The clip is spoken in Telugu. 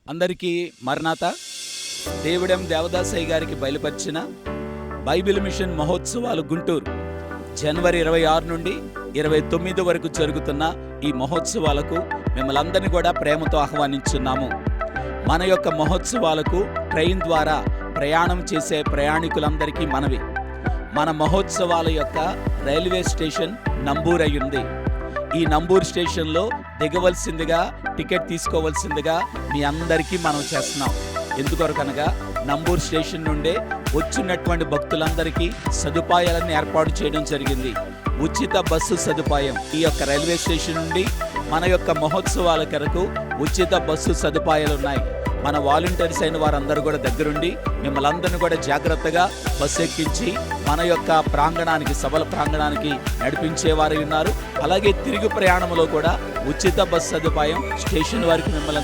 అందరికీ మరణాత. దేవుడెం దేవదాసయ్య గారికి బయలుపరిచిన బైబిల్ మిషన్ మహోత్సవాలు గుంటూరు జనవరి 26 నుండి 29 వరకు జరుగుతున్న ఈ మహోత్సవాలకు మిమ్మల్ని అందరినీ కూడా ప్రేమతో ఆహ్వానించున్నాము. మన యొక్క మహోత్సవాలకు ట్రైన్ ద్వారా ప్రయాణం చేసే ప్రయాణికులందరికీ మనవి. మన మహోత్సవాల యొక్క రైల్వే స్టేషన్ నంబూర్ అయ్యింది. ఈ నంబూర్ స్టేషన్లో దిగవలసిందిగా, టికెట్ తీసుకోవాల్సిందిగా మీ అందరికీ మనం చేస్తున్నాం. ఎందుకొరకనగా నంబూర్ స్టేషన్ నుండే వచ్చినటువంటి భక్తులందరికీ సదుపాయాలను ఏర్పాటు చేయడం జరిగింది. ఉచిత బస్సు సదుపాయం ఈ యొక్క రైల్వే స్టేషన్ నుండి మన యొక్క మహోత్సవాల కొరకు ఉచిత బస్సు సదుపాయాలు ఉన్నాయి. మన వాలంటీర్స్ అయిన వారందరూ కూడా దగ్గరుండి మిమ్మల్ని అందరినీ కూడా జాగ్రత్తగా బస్సు ఎక్కించి మన యొక్క ప్రాంగణానికి, సభల ప్రాంగణానికి నడిపించేవారు ఉన్నారు. అలాగే తిరిగి ప్రయాణంలో కూడా ఉచిత బస్సు సదుపాయం స్టేషన్ వరకు మిమ్మల్ని